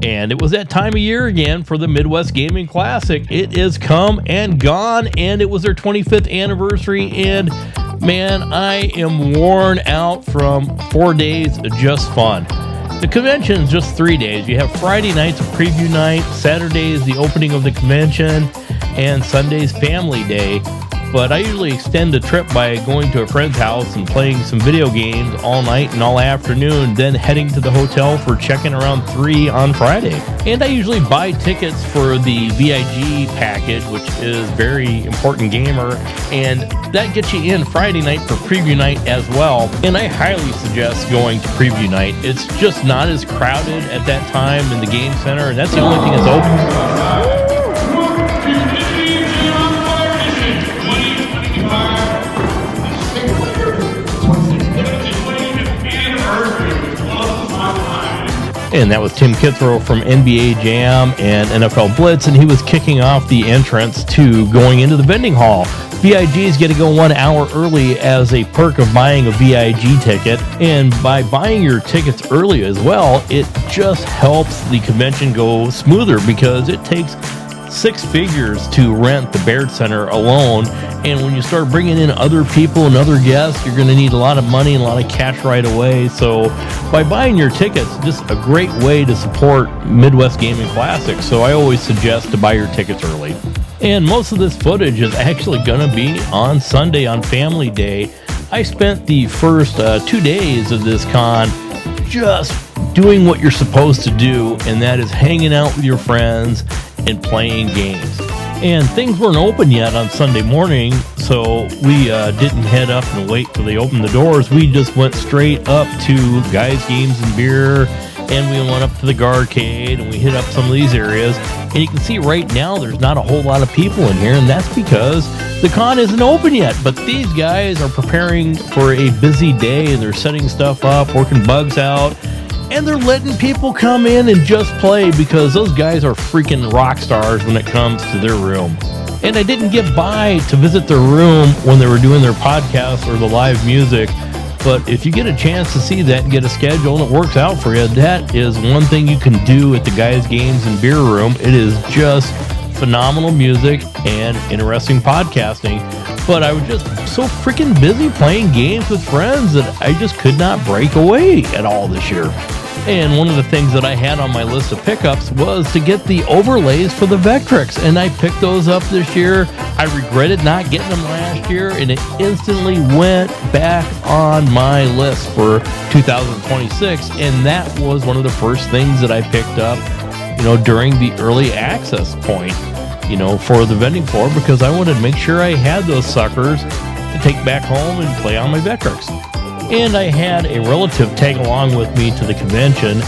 And it was that time of year again for the Midwest Gaming Classic. It is come and gone, and it was their 25th anniversary. And man, I am worn out from 4 days of just fun. The convention is just 3 days. You have Friday nights a preview night, Saturday is the opening of the convention, and Sunday's family day. But I usually extend the trip by going to a friend's house and playing some video games all night and all afternoon, then heading to the hotel for check-in around 3 on Friday. And I usually buy tickets for the VIG package, which is very important gamer, and that gets you in Friday night for preview night as well. And I highly suggest going to preview night. It's just not as crowded at that time in the game center, and that's the only thing that's open. And that was Tim Kithrow from NBA Jam and NFL Blitz, and he was kicking off the entrance to going into the vending hall. VIGs get to go 1 hour early as a perk of buying a VIG ticket, and by buying your tickets early as well, it just helps the convention go smoother because it takes 6 figures to rent the Baird Center alone, and when you start bringing in other people and other guests, you're going to need a lot of money and a lot of cash right away. So by buying your tickets, just a great way to support Midwest Gaming Classic. So I always suggest to buy your tickets early. And most of this footage is actually going to be on Sunday on Family Day. I spent the first 2 days of this con just doing what you're supposed to do, and that is hanging out with your friends and playing games. And things weren't open yet on Sunday morning, so we didn't head up and wait till they opened the doors. We just went straight up to Guys, Games, and Beer, and we went up to the Garcade, and we hit up some of these areas. And you can see right now there's not a whole lot of people in here, and that's because the con isn't open yet. But these guys are preparing for a busy day, and they're setting stuff up, working bugs out, and they're letting people come in and just play because those guys are freaking rock stars when it comes to their room. And I didn't get by to visit their room when they were doing their podcast or the live music, but if you get a chance to see that and get a schedule and it works out for you, that is one thing you can do at the Guys, Games, and Beer Room. It is just phenomenal music and interesting podcasting. But I was just so freaking busy playing games with friends that I just could not break away at all this year. And one of the things that I had on my list of pickups was to get the overlays for the Vectrex, and I picked those up this year. I regretted not getting them last year, and it instantly went back on my list for 2026, and that was one of the first things that I picked up, during the early access point, for the vending floor, because I wanted to make sure I had those suckers to take back home and play on my Vectrex. And I had a relative tag along with me to the convention,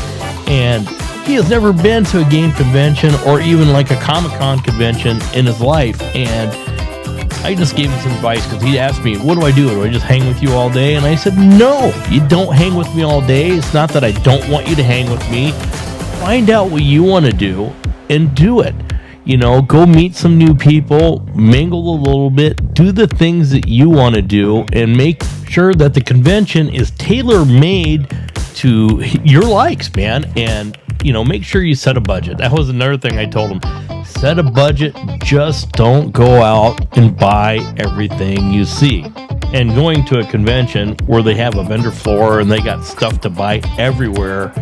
and he has never been to a game convention or even like a Comic-Con convention in his life. And I just gave him some advice because he asked me, what do I do? Do I just hang with you all day? And I said, no, you don't hang with me all day. It's not that I don't want you to hang with me. Find out what you want to do and do it. Go meet some new people, mingle a little bit, do the things that you want to do, and make sure that the convention is tailor-made to your likes, man. And, make sure you set a budget. That was another thing I told him. Set a budget. Just don't go out and buy everything you see. And going to a convention where they have a vendor floor and they got stuff to buy everywhere,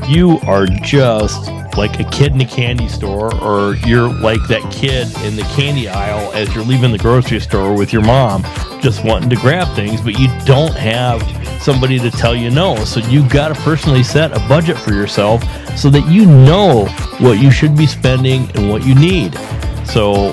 you are just like a kid in a candy store, or you're like that kid in the candy aisle as you're leaving the grocery store with your mom just wanting to grab things, but you don't have somebody to tell you no. So you got to personally set a budget for yourself so that you know what you should be spending and what you need. So,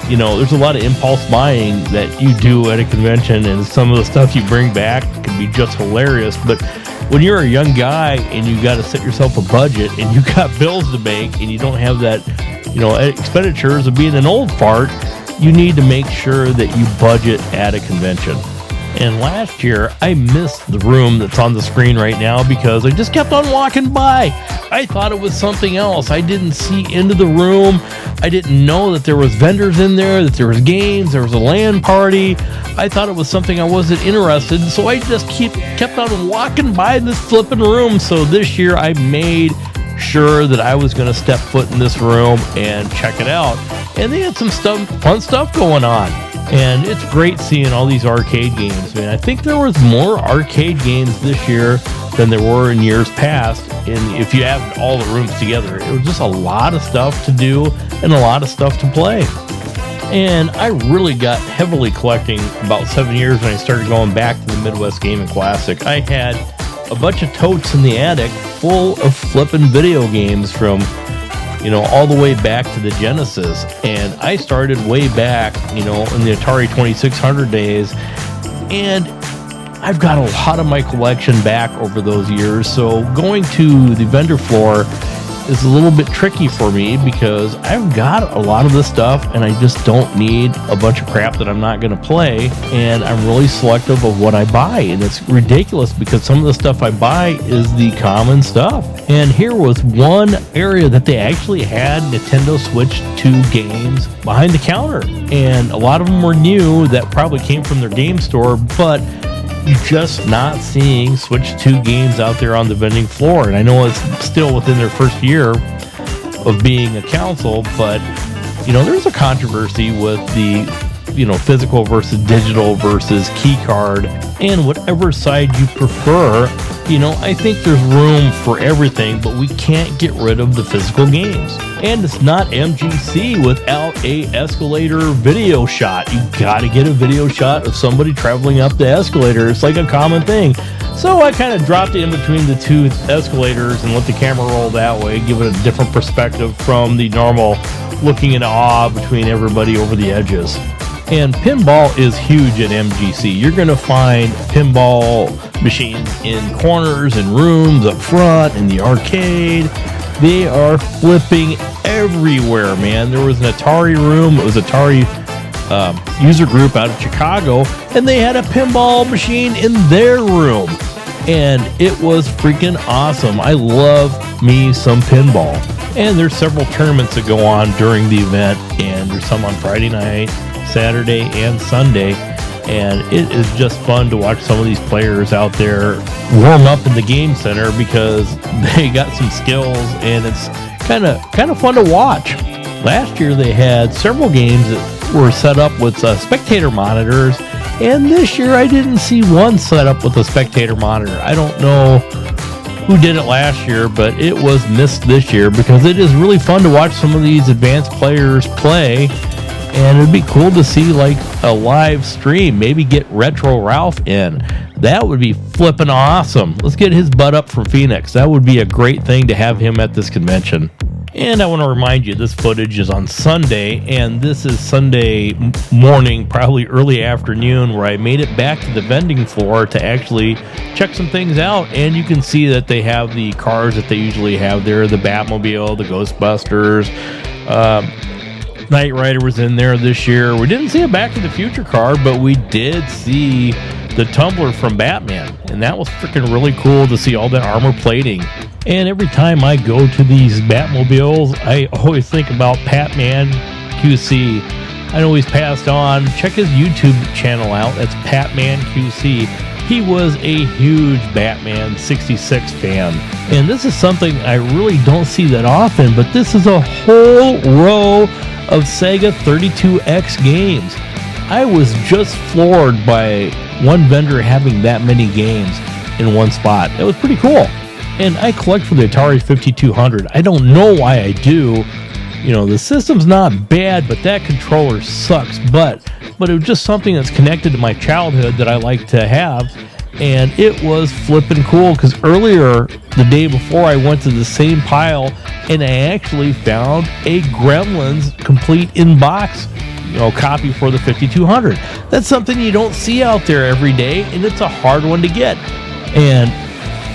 there's a lot of impulse buying that you do at a convention, and some of the stuff you bring back can be just hilarious. But when you're a young guy and you got to set yourself a budget and you got bills to make and you don't have that, expenditures of being an old fart, you need to make sure that you budget at a convention. And last year, I missed the room that's on the screen right now because I just kept on walking by. I thought it was something else. I didn't see into the room. I didn't know that there was vendors in there, that there was games, there was a LAN party. I thought it was something I wasn't interested in, so I just kept on walking by this flipping room. So this year, I made sure that I was going to step foot in this room and check it out. And they had some fun stuff going on. And it's great seeing all these arcade games. I mean, I think there was more arcade games this year than there were in years past. And if you add all the rooms together, it was just a lot of stuff to do and a lot of stuff to play. And I really got heavily collecting about 7 years when I started going back to the Midwest Gaming Classic. I had a bunch of totes in the attic full of flipping video games from, all the way back to the Genesis. And I started way back, in the Atari 2600 days. And I've got a lot of my collection back over those years. So going to the vendor floor is a little bit tricky for me because I've got a lot of this stuff and I just don't need a bunch of crap that I'm not going to play, and I'm really selective of what I buy, and it's ridiculous because some of the stuff I buy is the common stuff. And here was one area that they actually had Nintendo Switch 2 games behind the counter, and a lot of them were new that probably came from their game store, but you're just not seeing Switch 2 games out there on the vending floor. And I know it's still within their first year of being a console, but there's a controversy with the physical versus digital versus key card, and whatever side you prefer. I think there's room for everything, but we can't get rid of the physical games. And it's not MGC without a escalator video shot. You gotta get a video shot of somebody traveling up the escalator. It's like a common thing. So I kind of dropped it in between the two escalators and let the camera roll that way, give it a different perspective from the normal looking in awe between everybody over the edges. And pinball is huge at MGC. You're going to find pinball machines in corners and rooms up front in the arcade. They are flipping everywhere, man. There was an Atari room. It was Atari user group out of Chicago, and they had a pinball machine in their room. And it was freaking awesome. I love me some pinball. And there's several tournaments that go on during the event, and there's some on Friday night, Saturday, and Sunday, and it is just fun to watch some of these players out there warm up in the game center because they got some skills, and it's kind of fun to watch. Last year they had several games that were set up with spectator monitors, and this year I didn't see one set up with a spectator monitor. I don't know who did it last year, but it was missed this year because it is really fun to watch some of these advanced players play. And it'd be cool to see like a live stream, maybe get Retro Ralph in. That would be flipping awesome. Let's get his butt up from Phoenix. That would be a great thing to have him at this convention. And I want to remind you, this footage is on Sunday, and this is Sunday morning, probably early afternoon, where I made it back to the vending floor to actually check some things out. And you can see that they have the cars that they usually have there, the Batmobile, the Ghostbusters, Knight Rider was in there this year. We didn't see a Back to the Future car, but we did see the Tumbler from Batman, and that was freaking really cool to see all that armor plating. And every time I go to these Batmobiles, I always think about Patman QC. I know he's passed on. Check his YouTube channel out. That's Patman QC. He was a huge Batman 66 fan. And this is something I really don't see that often, but this is a whole row of Sega 32X games. I was just floored by one vendor having that many games in one spot. It was pretty cool. And I collect for the Atari 5200. I don't know why I do. The system's not bad, but that controller sucks. But it was just something that's connected to my childhood that I like to have. And it was flipping cool because earlier, the day before, I went to the same pile and I actually found a Gremlins complete in-box copy for the 5200. That's something you don't see out there every day, and it's a hard one to get. And,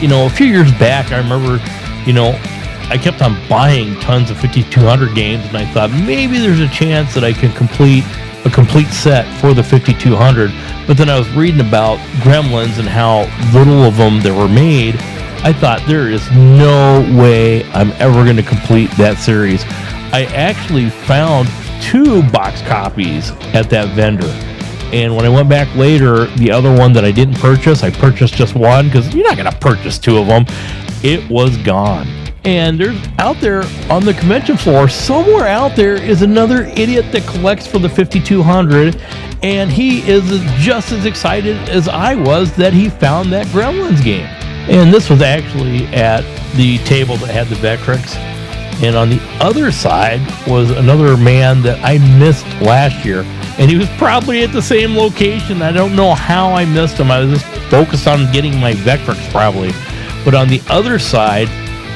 a few years back, I remember, I kept on buying tons of 5200 games, and I thought maybe there's a chance that I can complete a complete set for the 5200. But then I was reading about Gremlins and how little of them there were made. I thought there is no way I'm ever going to complete that series. I actually found 2 box copies at that vendor. And when I went back later, the other one that I didn't purchase, I purchased just one because you're not going to purchase 2 of them. It was gone. And there's out there on the convention floor, somewhere out there is another idiot that collects for the 5200, and he is just as excited as I was that he found that Gremlins game. And this was actually at the table that had the Vectrex. And on the other side was another man that I missed last year, and he was probably at the same location. I don't know how I missed him. I was just focused on getting my Vectrex probably. But on the other side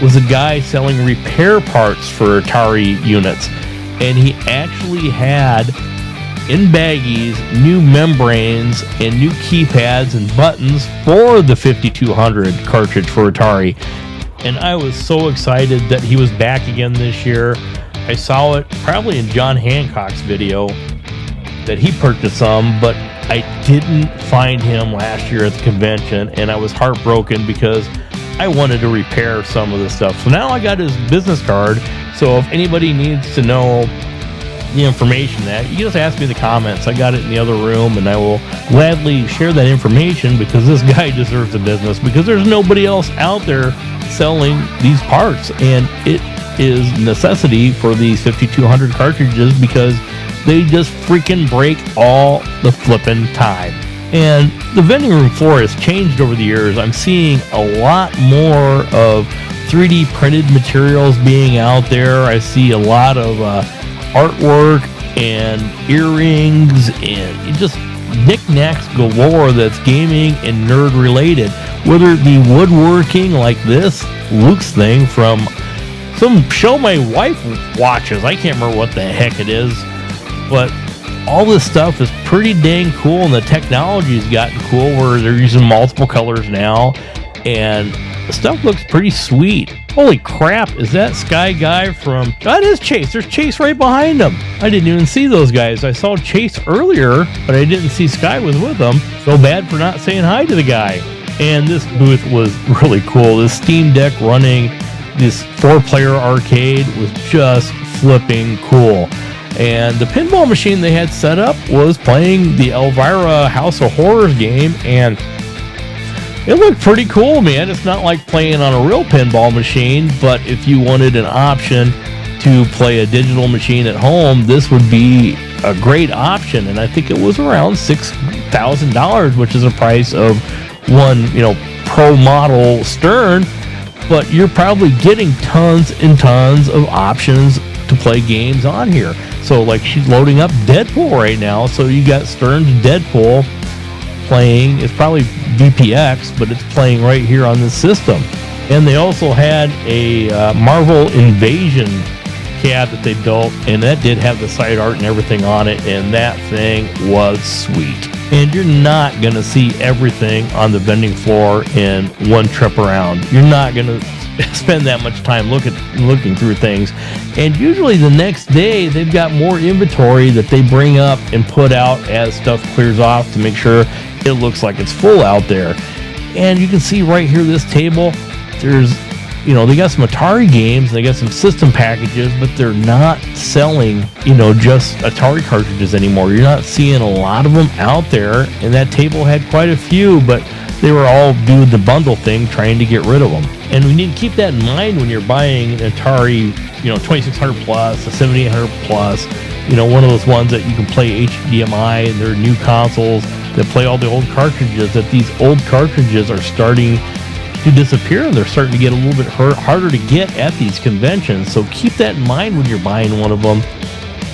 was a guy selling repair parts for Atari units, and he actually had in baggies new membranes and new keypads and buttons for the 5200 cartridge for Atari. And I was so excited that he was back again this year. I saw it probably in John Hancock's video that he purchased some, but I didn't find him last year at the convention, and I was heartbroken because I wanted to repair some of the stuff. So now I got his business card, so if anybody needs to know the information that, you just ask me in the comments. I got it in the other room, and I will gladly share that information because this guy deserves the business, because there's nobody else out there selling these parts, and it is necessity for these 5200 cartridges because they just freaking break all the flipping time. And the vending room floor has changed over the years. I'm seeing a lot more of 3D printed materials being out there. I see a lot of artwork and earrings and just knickknacks galore that's gaming and nerd related. Whether it be woodworking like this Luke's thing from some show my wife watches. I can't remember what the heck it is, but all this stuff is pretty dang cool, and the technology's gotten cool where they're using multiple colors now, and the stuff looks pretty sweet. Holy crap, is that Sky guy from... That is Chase. There's Chase right behind him. I didn't even see those guys. I saw Chase earlier, but I didn't see Sky was with them. So bad for not saying hi to the guy. And this booth was really cool. This Steam Deck running this 4-player arcade was just flipping cool. And the pinball machine they had set up was playing the Elvira House of Horrors game, and it looked pretty cool, man. It's not like playing on a real pinball machine, but if you wanted an option to play a digital machine at home, this would be a great option. And I think it was around $6,000, which is a price of one, pro model Stern, but you're probably getting tons and tons of options to play games on here. So like she's loading up Deadpool right now, so you got Stern's Deadpool playing. It's probably VPX, but it's playing right here on this system. And they also had a Marvel Invasion CAD that they built, and that did have the side art and everything on it, and that thing was sweet. And you're not going to see everything on the vending floor in one trip around. You're not going to spend that much time looking through things. And usually the next day, they've got more inventory that they bring up and put out as stuff clears off to make sure it looks like it's full out there. And you can see right here, this table, there's, they got some Atari games, they got some system packages, but they're not selling, just Atari cartridges anymore. You're not seeing a lot of them out there, and that table had quite a few, but they were all doing the bundle thing, trying to get rid of them. And we need to keep that in mind when you're buying an Atari, 2600 plus, a 7800 plus, one of those ones that you can play HDMI, and they're new consoles that play all the old cartridges, that these old cartridges are starting to disappear, and they're starting to get a little bit harder to get at these conventions. So keep that in mind when you're buying one of them.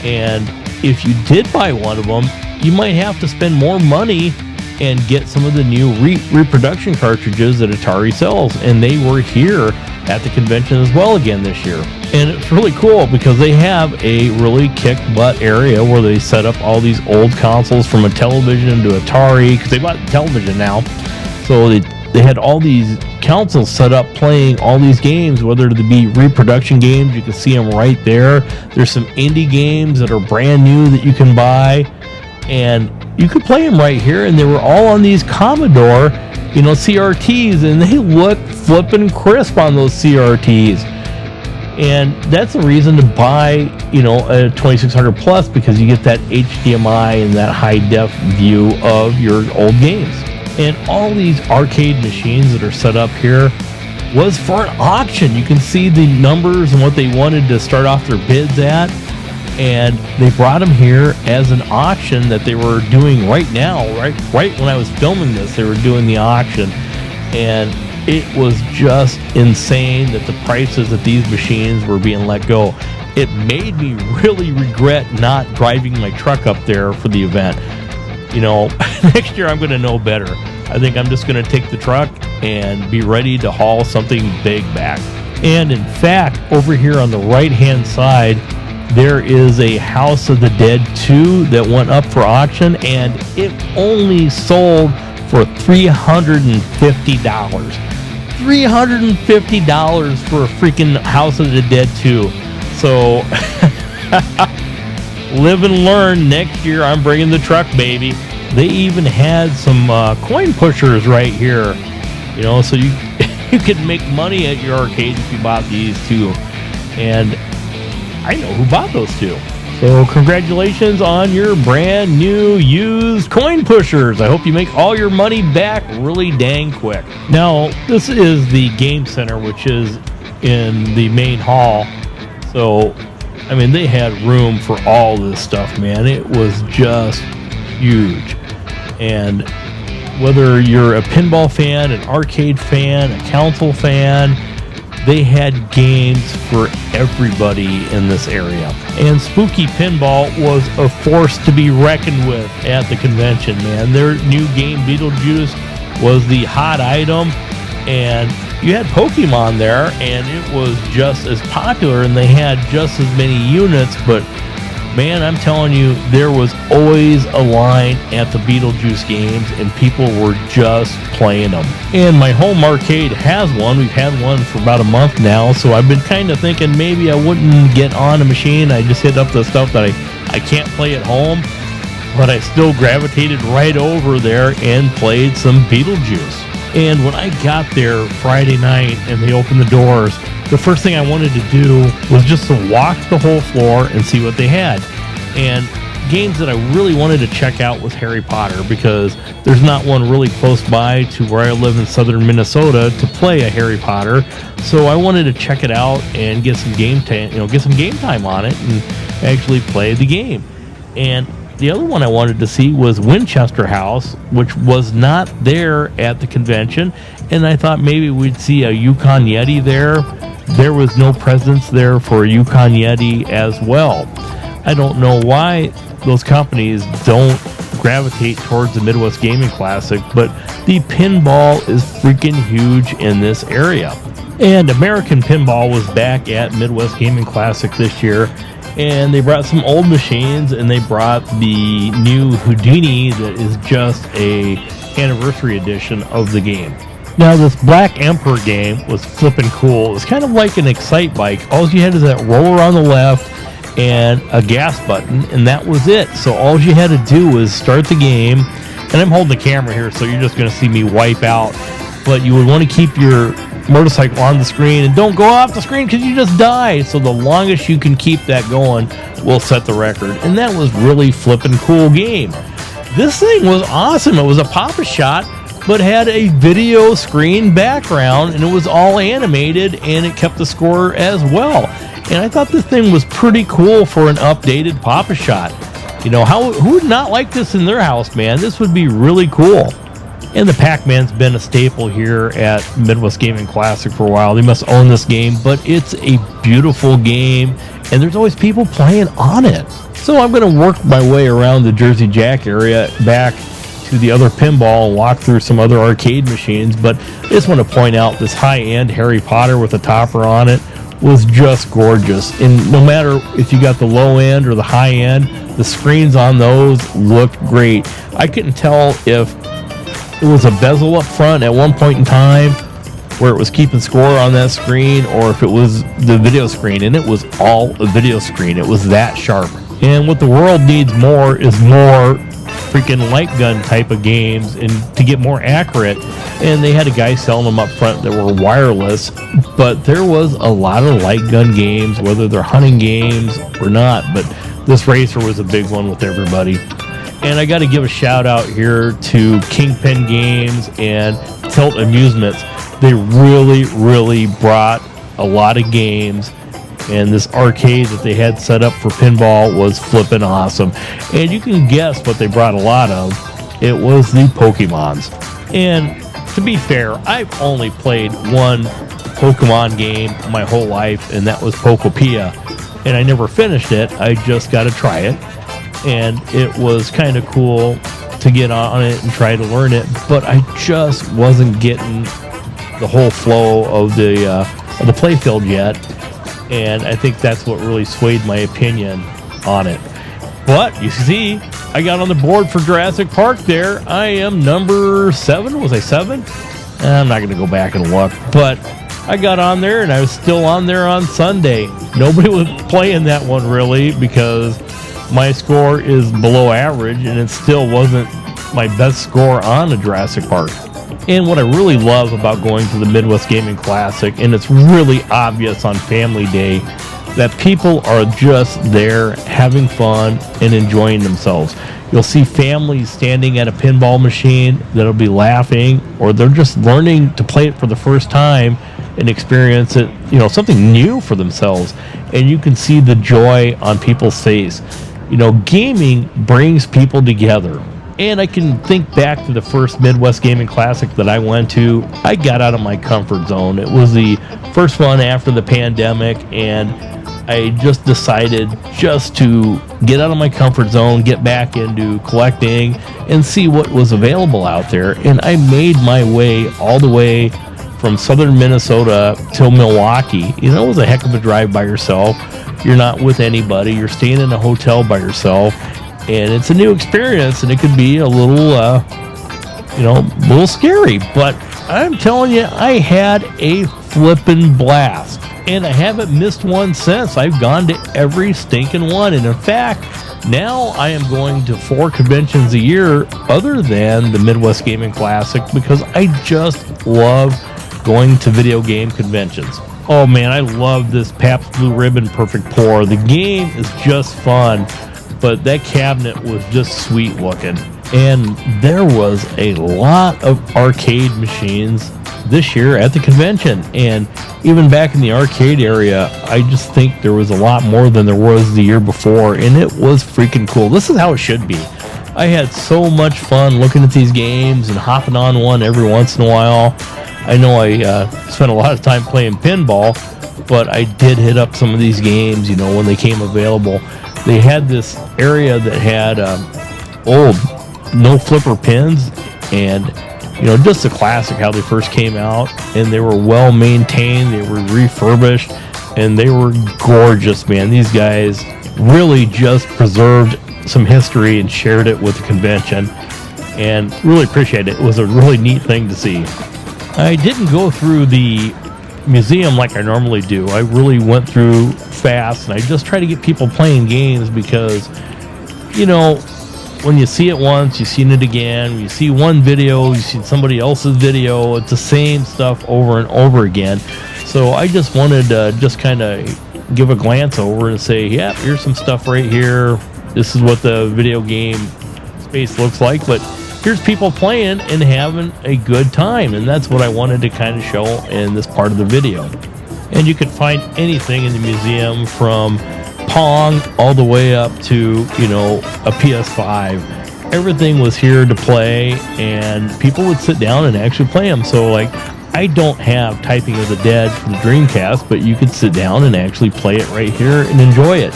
And if you did buy one of them, you might have to spend more money and get some of the new reproduction cartridges that Atari sells, and they were here at the convention as well again this year. And it's really cool because they have a really kick-butt area where they set up all these old consoles from a television to Atari, because they bought the television now. So they had all these consoles set up playing all these games, whether it be reproduction games, you can see them right there. There's some indie games that are brand new that you can buy, and you could play them right here, and they were all on these Commodore, CRTs, and they look flippin' crisp on those CRTs. And that's the reason to buy, a 2600 plus, because you get that HDMI and that high def view of your old games. And all these arcade machines that are set up here, was for an auction. You can see the numbers and what they wanted to start off their bids at. And they brought them here as an auction that they were doing right now, right when I was filming this, they were doing the auction. And it was just insane that the prices that these machines were being let go. It made me really regret not driving my truck up there for the event. You know, next year I'm going to know better. I think I'm just going to take the truck and be ready to haul something big back. And in fact, over here on the right-hand side, there is a House of the Dead 2 that went up for auction, and it only sold for $350. $350 for a freaking House of the Dead 2. So, live and learn. Next year, I'm bringing the truck, baby. They even had some coin pushers right here. You know, so you could make money at your arcade if you bought these too. And I know who bought those two. So congratulations on your brand new used coin pushers. I hope you make all your money back really dang quick. Now, this is the game center, which is in the main hall. So, I mean, they had room for all this stuff, man. It was just huge. And whether you're a pinball fan, an arcade fan, a console fan, they had games for everybody in this area. And Spooky Pinball was a force to be reckoned with at the convention, man. Their new game, Beetlejuice, was the hot item. And you had Pokemon there, and it was just as popular, and they had just as many units. But, man, I'm telling you, there was always a line at the Beetlejuice games, and people were just playing them. And my home arcade has one. We've had one for about a month now, so I've been kind of thinking maybe I wouldn't get on a machine. I just hit up the stuff that I can't play at home, but I still gravitated right over there and played some Beetlejuice. And when I got there Friday night and they opened the doors, the first thing I wanted to do was just to walk the whole floor and see what they had. And games that I really wanted to check out was Harry Potter, because there's not one really close by to where I live in southern Minnesota to play a Harry Potter. So I wanted to check it out and get some game time on it and actually play the game. And the other one I wanted to see was Winchester House, which was not there at the convention, and I thought maybe we'd see a Yukon Yeti there. There was no presence there for a Yukon Yeti as well. I don't know why those companies don't gravitate towards the Midwest Gaming Classic, but the pinball is freaking huge in this area. And American Pinball was back at Midwest Gaming Classic this year, and they brought some old machines, and they brought the new Houdini that is just a anniversary edition of the game. Now, this Black Emperor game was flipping cool. It was kind of like an Excite bike. All you had is that roller on the left and a gas button, and that was it. So all you had to do was start the game, and I'm holding the camera here, so you're just going to see me wipe out. But you would want to keep your motorcycle on the screen and don't go off the screen because you just die. So the longest you can keep that going will set the record. And that was really flipping cool game. This thing was awesome. It was a Pop-A-Shot, but had a video screen background, and it was all animated, and it kept the score as well. And I thought this thing was pretty cool for an updated Pop-A-Shot. You know, who would not like this in their house, man? This would be really cool. And the Pac-Man's been a staple here at Midwest Gaming Classic for a while. They must own this game, but it's a beautiful game, and there's always people playing on it. So I'm going to work my way around the Jersey Jack area back to the other pinball and walk through some other arcade machines. But I just want to point out this high-end Harry Potter with a topper on it was just gorgeous. And no matter if you got the low end or the high end, the screens on those looked great. I couldn't tell if it was a bezel up front at one point in time where it was keeping score on that screen, or if it was the video screen, and it was all a video screen. It was that sharp. And what the world needs more is more freaking light gun type of games, and to get more accurate. And they had a guy selling them up front that were wireless, but there was a lot of light gun games, whether they're hunting games or not. But this racer was a big one with everybody. And I got to give a shout out here to Kingpin Games and Tilt Amusements. They really brought a lot of games, and this arcade that they had set up for pinball was flippin' awesome. And you can guess what they brought a lot of. It was the Pokemons. And to be fair, I've only played one Pokemon game my whole life, and that was Pokopia. And I never finished it. I just got to try it. And it was kind of cool to get on it and try to learn it, but I just wasn't getting the whole flow of the playfield yet. And I think that's what really swayed my opinion on it. But you see, I got on the board for Jurassic Park there. I am number 7. Was I 7? I'm not going to go back and look. But I got on there, and I was still on there on Sunday. Nobody was playing that one, really, because my score is below average, and it still wasn't my best score on the Jurassic Park. And what I really love about going to the Midwest Gaming Classic, and it's really obvious on Family Day, that people are just there having fun and enjoying themselves. You'll see families standing at a pinball machine that'll be laughing, or they're just learning to play it for the first time and experience it, something new for themselves. And you can see the joy on people's face. Gaming brings people together. And I can think back to the first Midwest Gaming Classic that I went to. I got out of my comfort zone. It was the first one after the pandemic, and I just decided just to get out of my comfort zone, get back into collecting, and see what was available out there. And I made my way all the way from southern Minnesota till Milwaukee. It was a heck of a drive by yourself. You're not with anybody. You're staying in a hotel by yourself. And it's a new experience, and it could be a little scary. But I'm telling you, I had a flippin' blast. And I haven't missed one since. I've gone to every stinking one. And in fact, now I am going to 4 conventions a year other than the Midwest Gaming Classic, because I just love going to video game conventions. Oh man, I love this Pabst Blue Ribbon Perfect Pour. The game is just fun, but that cabinet was just sweet looking. And there was a lot of arcade machines this year at the convention. And even back in the arcade area, I just think there was a lot more than there was the year before, and it was freaking cool. This is how it should be. I had so much fun looking at these games and hopping on one every once in a while. I know I spent a lot of time playing pinball, but I did hit up some of these games, when they came available. They had this area that had old no flipper pins, and just a classic how they first came out, and they were well maintained, they were refurbished, and they were gorgeous, man. These guys really just preserved some history and shared it with the convention, and really appreciate it. It was a really neat thing to see. I didn't go through the museum like I normally do. I really went through fast, and I just try to get people playing games because, when you see it once, you've seen it again. When you see one video, you've seen somebody else's video. It's the same stuff over and over again. So I just wanted to just kind of give a glance over and say, yeah, here's some stuff right here. This is what the video game space looks like. But here's people playing and having a good time. And that's what I wanted to kind of show in this part of the video. And you can find anything in the museum from Pong all the way up to, a PS5. Everything was here to play, and people would sit down and actually play them. So, I don't have Typing of the Dead for the Dreamcast, but you could sit down and actually play it right here and enjoy it.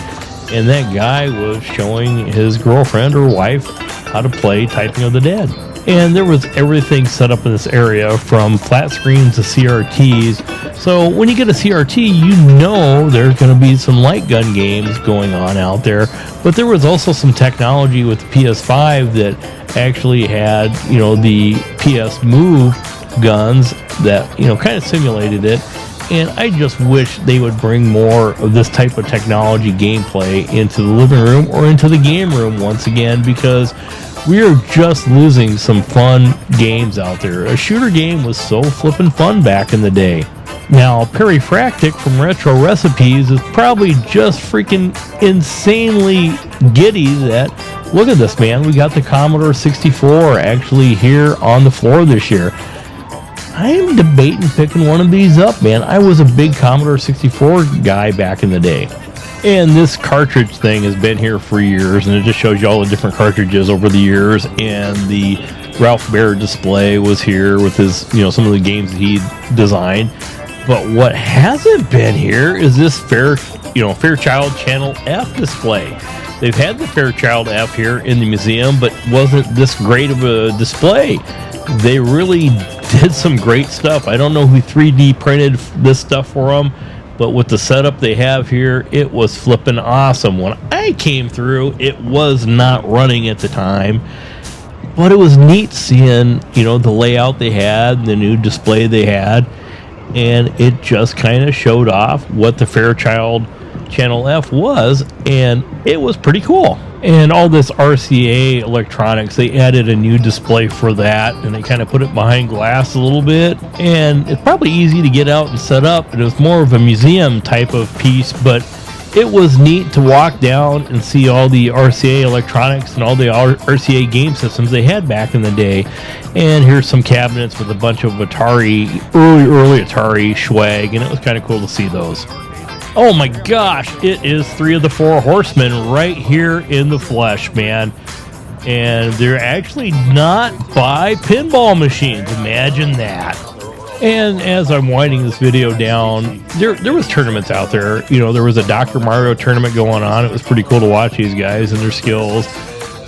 And that guy was showing his girlfriend or wife how to play Typing of the Dead. And there was everything set up in this area, from flat screens to CRTs. So when you get a CRT, there's going to be some light gun games going on out there. But there was also some technology with the PS5 that actually had, the PS Move guns that, kind of simulated it. And I just wish they would bring more of this type of technology gameplay into the living room or into the game room once again, because we are just losing some fun games out there. A shooter game was so flippin' fun back in the day. Now, Perifractic from Retro Recipes is probably just freaking insanely giddy that, look at this, man, we got the Commodore 64 actually here on the floor this year. I'm debating picking one of these up, man. I was a big Commodore 64 guy back in the day. And this cartridge thing has been here for years, and it just shows you all the different cartridges over the years. And the Ralph Baer display was here with his, some of the games that he designed. But what hasn't been here is this Fairchild Channel F display. They've had the Fairchild F here in the museum, but wasn't this great of a display. They really did some great stuff. I don't know who 3D printed this stuff for them, but with the setup they have here, it was flipping awesome. When I came through, it was not running at the time, but it was neat seeing, the layout they had, the new display they had, and it just kind of showed off what the Fairchild Channel F was, and it was pretty cool. And all this RCA electronics, they added a new display for that, and they kind of put it behind glass a little bit, and it's probably easy to get out and set up, and it was more of a museum type of piece, but it was neat to walk down and see all the RCA electronics and all the RCA game systems they had back in the day. And here's some cabinets with a bunch of Atari, early Atari swag, and it was kind of cool to see those. Oh my gosh, it is 3 of the 4 Horsemen right here in the flesh, man. And they're actually not by pinball machines. Imagine that. And as I'm winding this video down, there was tournaments out there. There was a Dr. Mario tournament going on. It was pretty cool to watch these guys and their skills.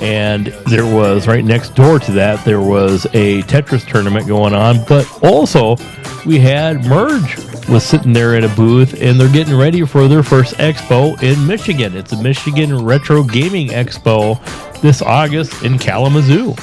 And there was, right next door to that, there was a Tetris tournament going on. But also, we had Merge was sitting there in a booth, and they're getting ready for their first expo in Michigan. It's a Michigan Retro Gaming Expo this August in Kalamazoo.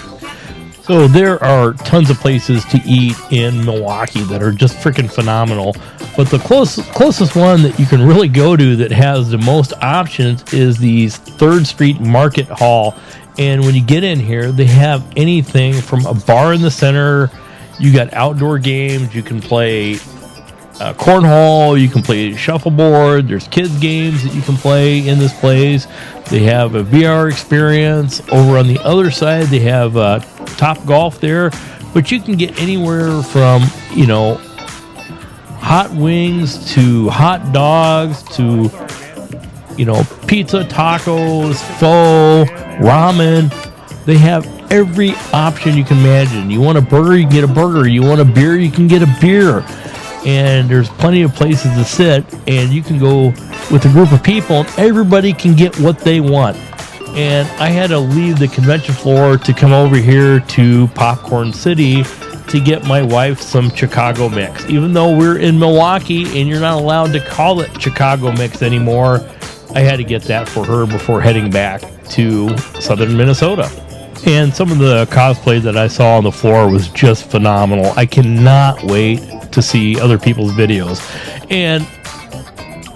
So there are tons of places to eat in Milwaukee that are just freaking phenomenal. But the closest one that you can really go to that has the most options is the 3rd Street Market Hall. And when you get in here, they have anything from a bar in the center. You got outdoor games. You can play cornhole, you can play shuffleboard, there's kids games that you can play in this place. They have a VR experience. Over on the other side, they have Top Golf there, but you can get anywhere from, hot wings to hot dogs to, pizza, tacos, pho, ramen. They have every option you can imagine. You want a burger, you can get a burger. You want a beer, you can get a beer. And there's plenty of places to sit, and you can go with a group of people, and everybody can get what they want. And I had to leave the convention floor to come over here to Popcorn City to get my wife some Chicago mix. Even though we're in Milwaukee and you're not allowed to call it Chicago mix anymore, I had to get that for her before heading back to southern Minnesota. And some of the cosplay that I saw on the floor was just phenomenal. I cannot wait to see other people's videos. And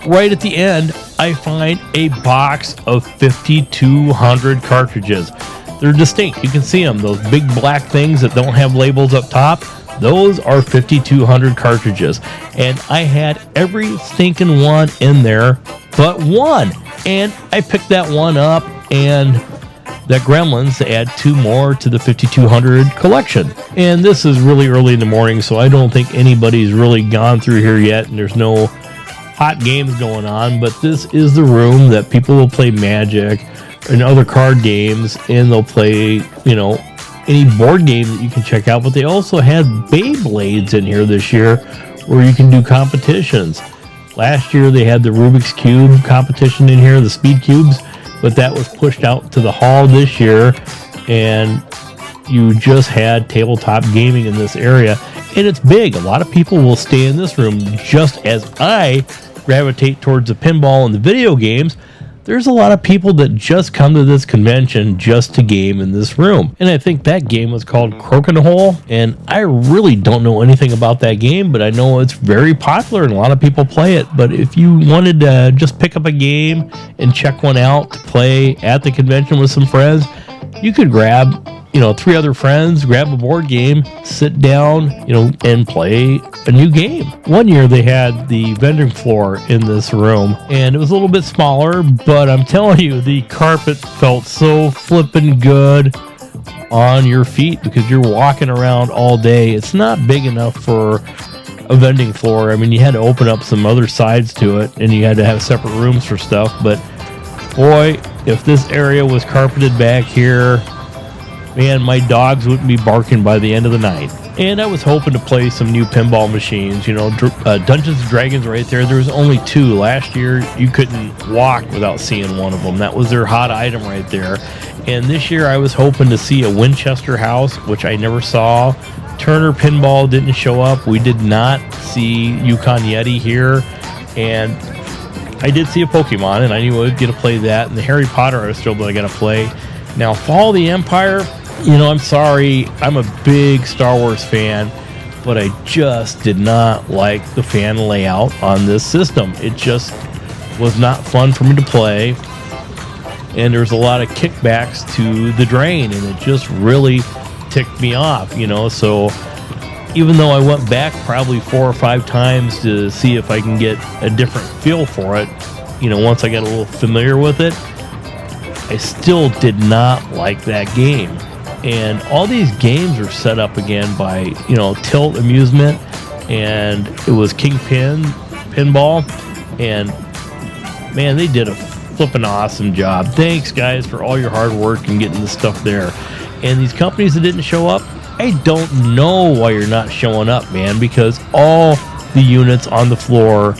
right at the end, I find a box of 5,200 cartridges. They're distinct. You can see them. Those big black things that don't have labels up top, those are 5,200 cartridges. And I had every stinking one in there but one. And I picked that one up, and that Gremlins to add 2 more to the 5,200 collection. And this is really early in the morning, so I don't think anybody's really gone through here yet, and there's no hot games going on, but this is the room that people will play Magic and other card games, and they'll play, any board game that you can check out. But they also had Beyblades in here this year where you can do competitions. Last year they had the Rubik's Cube competition in here, the Speed Cubes, but that was pushed out to the hall this year, and you just had tabletop gaming in this area, and it's big. A lot of people will stay in this room. Just as I gravitate towards the pinball and the video games, there's a lot of people that just come to this convention just to game in this room. And I think that game was called Crokinole, and I really don't know anything about that game, but I know it's very popular and a lot of people play it. But if you wanted to just pick up a game and check one out to play at the convention with some friends, you could grab 3 other friends, grab a board game, sit down, and play a new game. One year they had the vending floor in this room, and it was a little bit smaller, but I'm telling you, the carpet felt so flippin' good on your feet because you're walking around all day. It's not big enough for a vending floor. I mean, you had to open up some other sides to it, and you had to have separate rooms for stuff. But boy, if this area was carpeted back here, man, my dogs wouldn't be barking by the end of the night. And I was hoping to play some new pinball machines. You know, Dungeons & Dragons right there. There was only 2. Last year, you couldn't walk without seeing one of them. That was their hot item right there. And this year, I was hoping to see a Winchester house, which I never saw. Turner Pinball didn't show up. We did not see Yukon Yeti here. And I did see a Pokemon, and I knew I would get to play that. And the Harry Potter I was still going to play. Now, Fall of the Empire, you know, I'm sorry. I'm a big Star Wars fan, but I just did not like the fan layout on this system. It just was not fun for me to play. And there's a lot of kickbacks to the drain, and it just really ticked me off, you know. So even though I went back probably 4 or 5 times to see if I can get a different feel for it, you know, once I got a little familiar with it, I still did not like that game. And all these games are set up again by, you know, Tilt Amusement, and it was Kingpin Pinball, and man, they did a flippin' awesome job. Thanks, guys, for all your hard work and getting this stuff there. And these companies that didn't show up, I don't know why you're not showing up, man, because all the units on the floor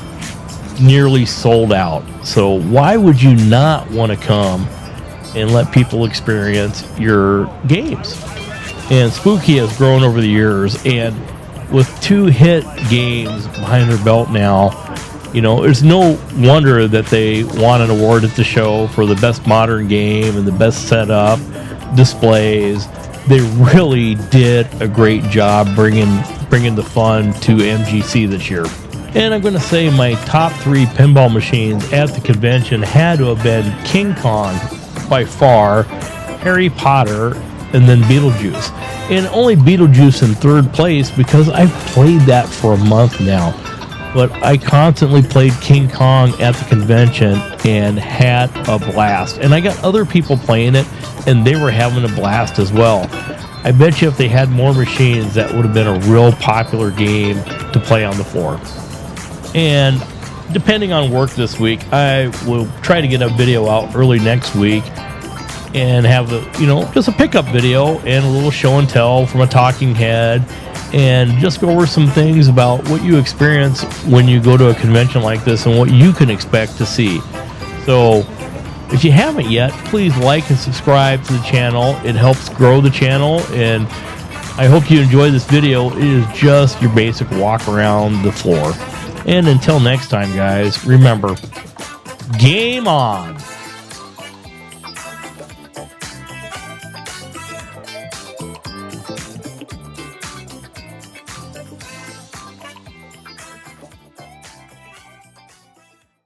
nearly sold out. So why would you not want to come and let people experience your games? And Spooky has grown over the years, and with 2 hit games behind their belt now, you know, there's no wonder that they won an award at the show for the best modern game and the best setup, displays. They really did a great job bringing the fun to MGC this year. And I'm going to say my top 3 pinball machines at the convention had to have been King Kong by far, Harry Potter, and then Beetlejuice. And only Beetlejuice in 3rd place because I've played that for a month now. But I constantly played King Kong at the convention and had a blast. And I got other people playing it, and they were having a blast as well. I bet you if they had more machines, that would have been a real popular game to play on the floor. And depending on work this week, I will try to get a video out early next week and have just a pickup video and a little show and tell from a talking head, and just go over some things about what you experience when you go to a convention like this and what you can expect to see. So if you haven't yet, please like and subscribe to the channel. It helps grow the channel, and I hope you enjoy this video. It is just your basic walk around the floor. And until next time, guys, remember, game on!